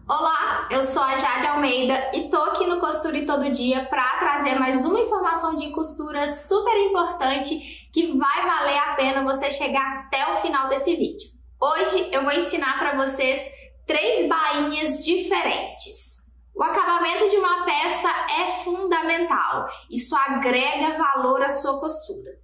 Olá, eu sou a Jade Almeida e tô aqui no Costure Todo Dia para trazer mais uma informação de costura super importante que vai valer a pena você chegar até o final desse vídeo. Hoje eu vou ensinar para vocês 3 bainhas diferentes. O acabamento de uma peça é fundamental, isso agrega valor à sua costura.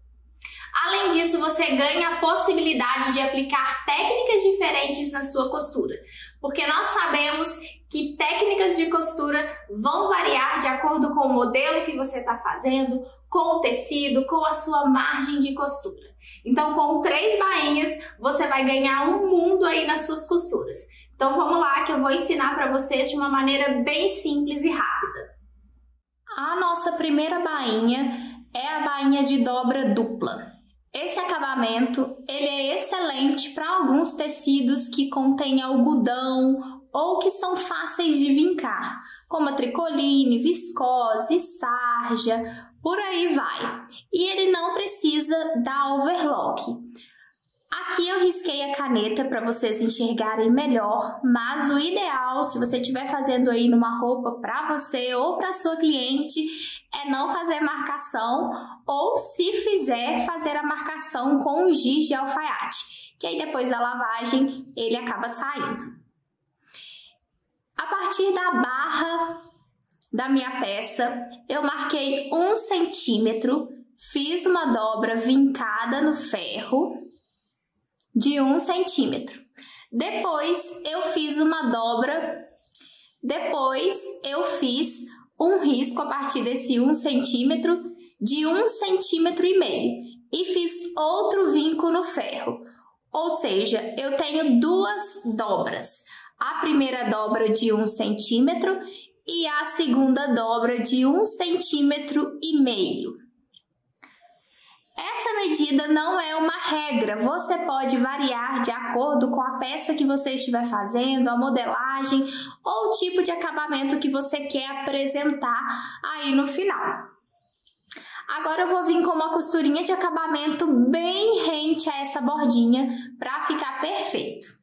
Além disso, você ganha a possibilidade de aplicar técnicas diferentes na sua costura, porque nós sabemos que técnicas de costura vão variar de acordo com o modelo que você está fazendo, com o tecido, com a sua margem de costura. Então, com 3 bainhas, você vai ganhar um mundo aí nas suas costuras. Então, vamos lá que eu vou ensinar para vocês de uma maneira bem simples e rápida. A nossa primeira bainha é a bainha de dobra dupla. Esse acabamento ele é excelente para alguns tecidos que contêm algodão ou que são fáceis de vincar, como a tricoline, viscose, sarja, por aí vai. E ele não precisa dar overlock. Aqui eu risquei a caneta para vocês enxergarem melhor, mas o ideal, se você estiver fazendo aí numa roupa para você ou para sua cliente, é não fazer marcação ou, se fizer, fazer a marcação com o giz de alfaiate, que aí depois da lavagem ele acaba saindo. A partir da barra da minha peça, eu marquei 1 centímetro, fiz uma dobra vincada no ferro de 1 centímetro. Depois eu fiz uma dobra, depois eu fiz um risco a partir desse 1 centímetro de 1,5 centímetro e fiz outro vinco no ferro. Ou seja, eu tenho 2 dobras. A primeira dobra de 1,5 centímetro e a segunda dobra de 1,5 centímetro. Essa medida não é uma regra, você pode variar de acordo com a peça que você estiver fazendo, a modelagem ou o tipo de acabamento que você quer apresentar aí no final. Agora eu vou vir com uma costurinha de acabamento bem rente a essa bordinha para ficar perfeito.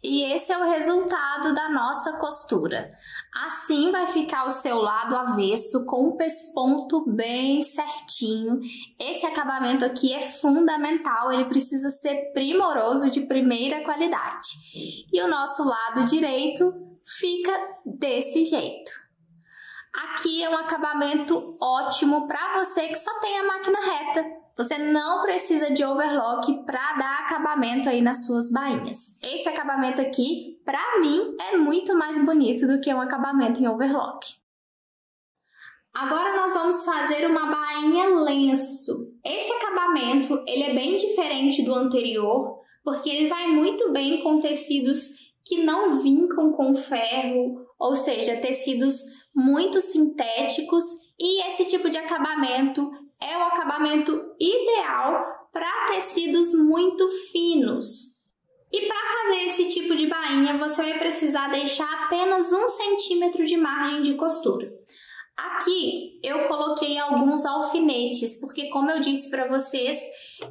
E esse é o resultado da nossa costura. Assim vai ficar o seu lado avesso com o pesponto bem certinho. Esse acabamento aqui é fundamental, ele precisa ser primoroso, de primeira qualidade. E o nosso lado direito fica desse jeito. Aqui é um acabamento ótimo para você que só tem a máquina reta. Você não precisa de overlock para dar acabamento aí nas suas bainhas. Esse acabamento aqui, para mim, é muito mais bonito do que um acabamento em overlock. Agora nós vamos fazer uma bainha lenço. Esse acabamento, ele é bem diferente do anterior, porque ele vai muito bem com tecidos que não vincam com ferro, ou seja, tecidos muito sintéticos, e esse tipo de acabamento é o acabamento ideal para tecidos muito finos. E para fazer esse tipo de bainha, você vai precisar deixar apenas 1 centímetro de margem de costura. Aqui eu coloquei alguns alfinetes, porque como eu disse para vocês,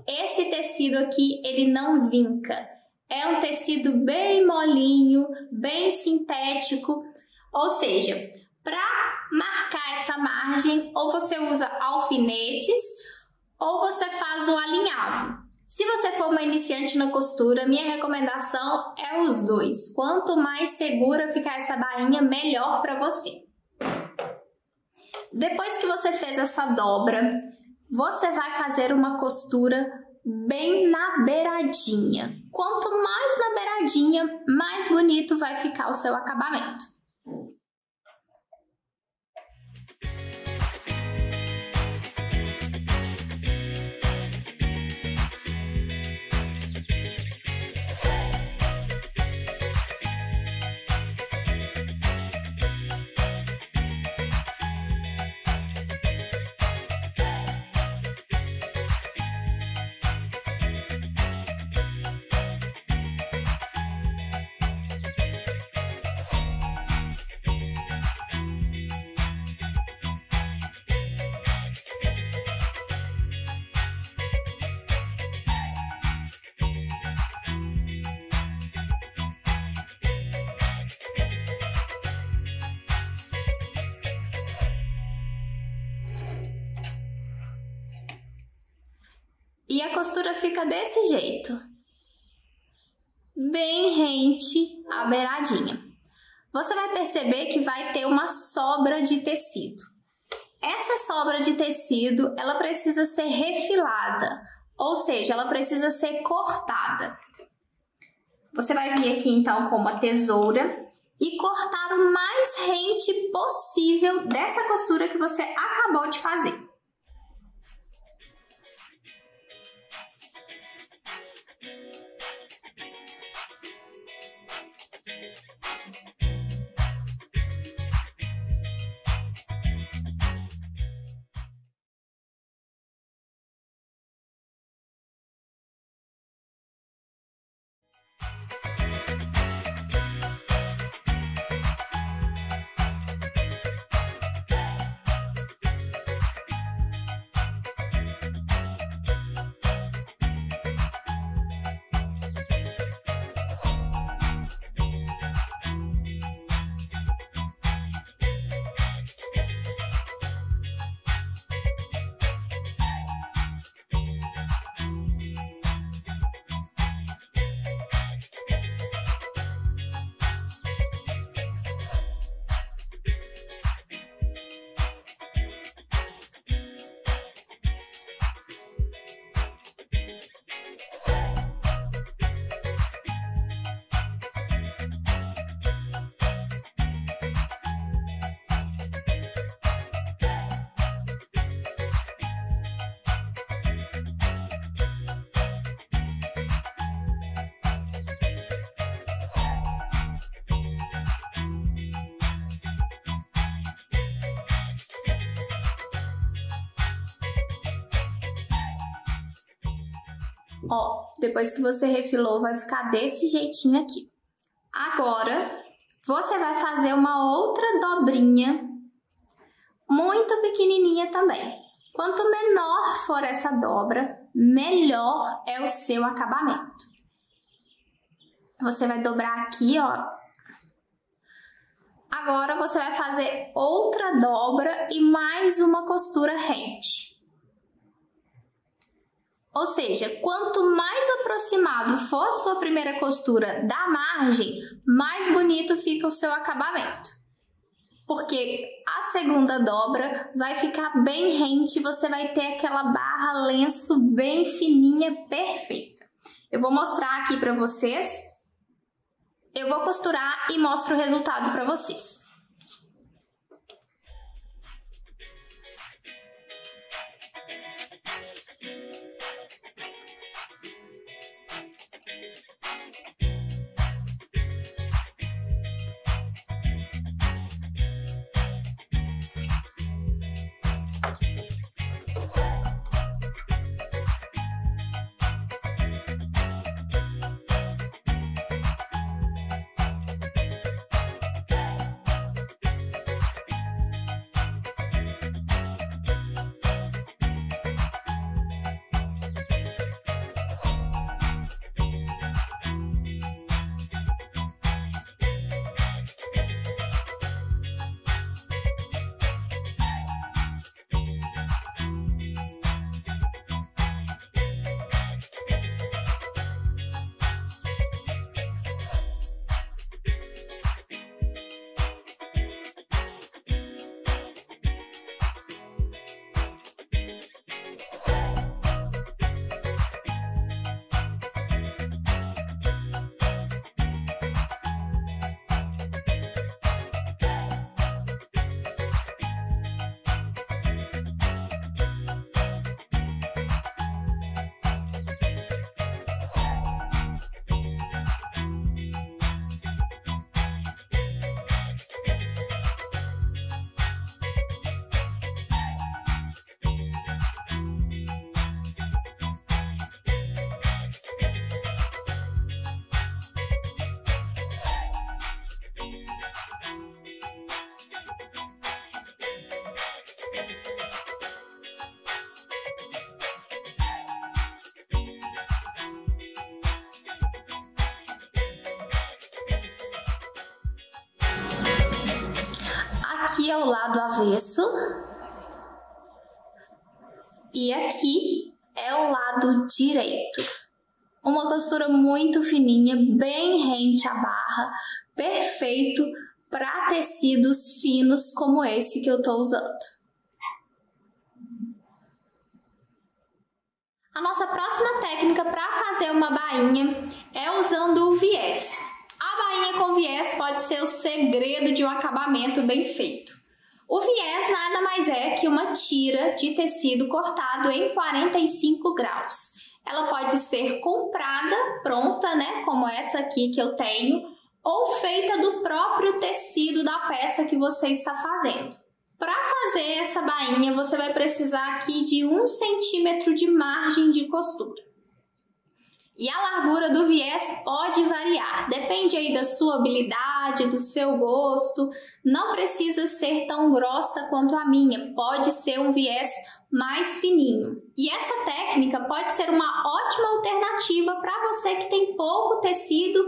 esse tecido aqui ele não vinca. É um tecido bem molinho, bem sintético, ou seja, para marcar essa margem, ou você usa alfinetes, ou você faz um alinhavo. Se você for uma iniciante na costura, minha recomendação é os dois. Quanto mais segura ficar essa bainha, melhor para você. Depois que você fez essa dobra, você vai fazer uma costura bem na beiradinha. Quanto mais na beiradinha, mais bonito vai ficar o seu acabamento. E a costura fica desse jeito, bem rente à beiradinha. Você vai perceber que vai ter uma sobra de tecido. Essa sobra de tecido, ela precisa ser refilada, ou seja, ela precisa ser cortada. Você vai vir aqui então com uma tesoura e cortar o mais rente possível dessa costura que você acabou de fazer. Ó, depois que você refilou, vai ficar desse jeitinho aqui. Agora, você vai fazer uma outra dobrinha, muito pequenininha também. Quanto menor for essa dobra, melhor é o seu acabamento. Você vai dobrar aqui, ó. Agora, você vai fazer outra dobra e mais uma costura rente. Ou seja, quanto mais aproximado for a sua primeira costura da margem, mais bonito fica o seu acabamento. Porque a segunda dobra vai ficar bem rente, você vai ter aquela barra lenço bem fininha, perfeita. Eu vou mostrar aqui para vocês. Eu vou costurar e mostro o resultado para vocês. Aqui é o lado avesso e aqui é o lado direito. Uma costura muito fininha, bem rente à barra, perfeito para tecidos finos como esse que eu tô usando. A nossa próxima técnica para fazer uma bainha é usando o viés. A bainha com viés pode ser o segredo de um acabamento bem feito. O viés nada mais é que uma tira de tecido cortado em 45 graus. Ela pode ser comprada, pronta, né, como essa aqui que eu tenho, ou feita do próprio tecido da peça que você está fazendo. Para fazer essa bainha, você vai precisar aqui de 1 centímetro de margem de costura. E a largura do viés pode variar, depende aí da sua habilidade, do seu gosto. Não precisa ser tão grossa quanto a minha, pode ser um viés mais fininho. E essa técnica pode ser uma ótima alternativa para você que tem pouco tecido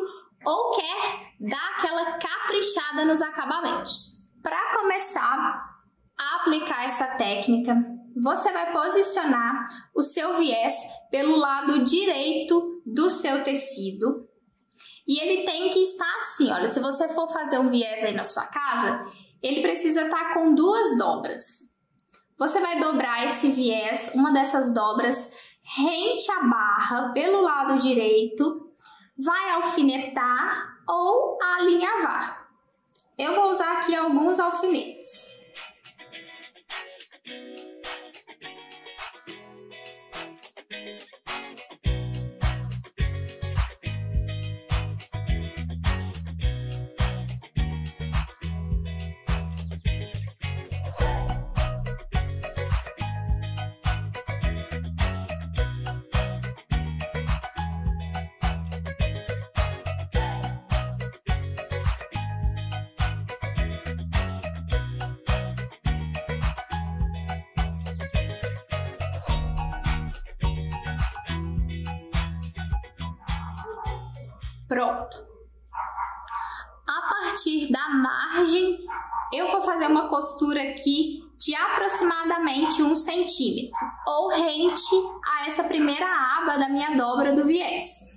ou quer dar aquela caprichada nos acabamentos. Para começar a aplicar essa técnica, você vai posicionar o seu viés pelo lado direito do seu tecido e ele tem que estar assim, olha, se você for fazer um viés aí na sua casa, ele precisa estar com 2 dobras. Você vai dobrar esse viés, uma dessas dobras, rente à barra pelo lado direito, vai alfinetar ou alinhavar. Eu vou usar aqui alguns alfinetes. Pronto. A partir da margem, eu vou fazer uma costura aqui de aproximadamente 1 centímetro, ou rente a essa primeira aba da minha dobra do viés.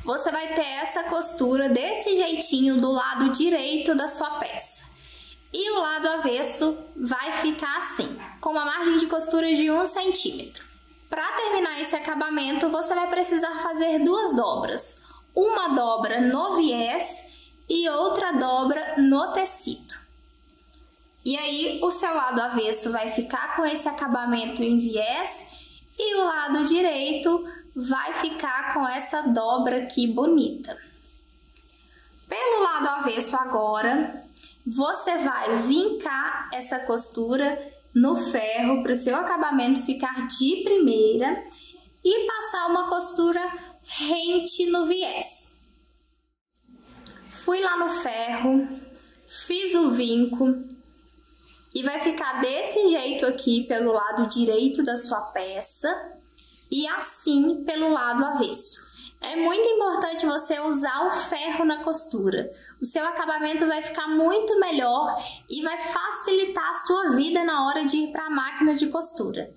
Você vai ter essa costura desse jeitinho do lado direito da sua peça. E o lado avesso vai ficar assim, com uma margem de costura de 1 centímetro. Para terminar esse acabamento, você vai precisar fazer 2 dobras. Uma dobra no viés e outra dobra no tecido. E aí, o seu lado avesso vai ficar com esse acabamento em viés e o lado direito vai ficar com essa dobra aqui bonita. Pelo lado avesso agora, você vai vincar essa costura no ferro para o seu acabamento ficar de primeira e passar uma costura rente no viés. Fui lá no ferro, fiz o vinco e vai ficar desse jeito aqui pelo lado direito da sua peça e assim pelo lado avesso. É muito importante você usar o ferro na costura. O seu acabamento vai ficar muito melhor e vai facilitar a sua vida na hora de ir para a máquina de costura.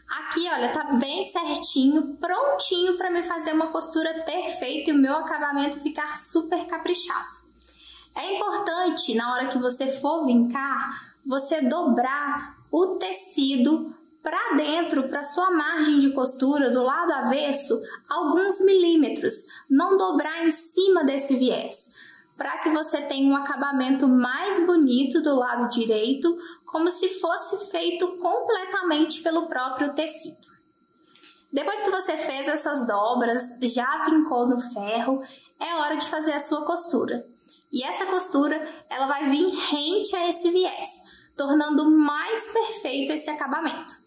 Aqui, olha, tá bem certinho, prontinho para me fazer uma costura perfeita e o meu acabamento ficar super caprichado. É importante, na hora que você for vincar, você dobrar o tecido para dentro, para sua margem de costura do lado avesso, alguns milímetros, não dobrar em cima desse viés, para que você tenha um acabamento mais bonito do lado direito, como se fosse feito completamente pelo próprio tecido. Depois que você fez essas dobras, já vincou no ferro, é hora de fazer a sua costura. E essa costura, ela vai vir rente a esse viés, tornando mais perfeito esse acabamento.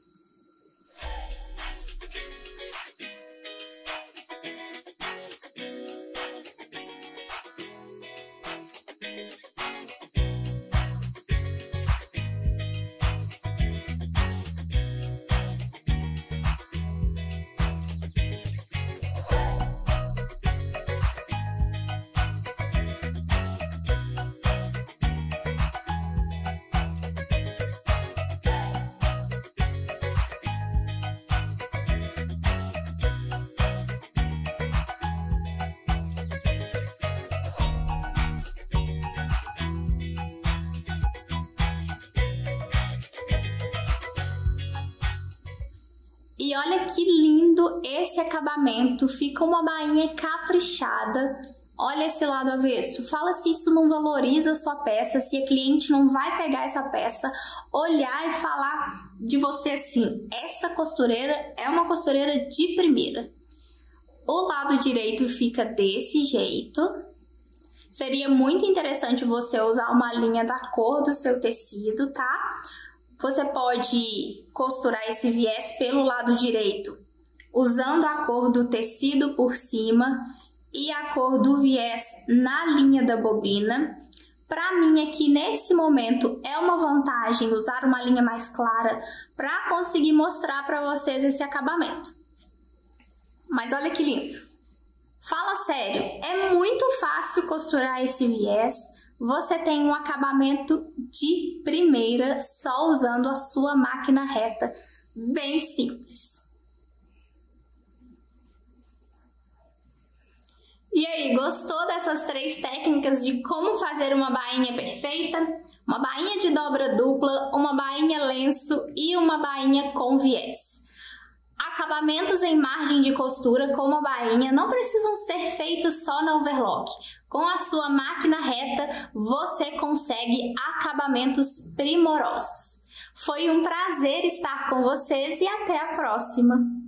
E olha que lindo esse acabamento, fica uma bainha caprichada. Olha esse lado avesso, fala se isso não valoriza a sua peça, se a cliente não vai pegar essa peça, olhar e falar de você assim, essa costureira é uma costureira de primeira. O lado direito fica desse jeito. Seria muito interessante você usar uma linha da cor do seu tecido, tá? Você pode costurar esse viés pelo lado direito, usando a cor do tecido por cima e a cor do viés na linha da bobina. Para mim aqui nesse momento é uma vantagem usar uma linha mais clara para conseguir mostrar para vocês esse acabamento. Mas olha que lindo! Fala sério, é muito fácil costurar esse viés. Você tem um acabamento de primeira só usando a sua máquina reta, bem simples. E aí, gostou dessas 3 técnicas de como fazer uma bainha perfeita? Uma bainha de dobra dupla, uma bainha lenço e uma bainha com viés. Acabamentos em margem de costura como a bainha não precisam ser feitos só na overlock. Com a sua máquina reta, você consegue acabamentos primorosos. Foi um prazer estar com vocês e até a próxima!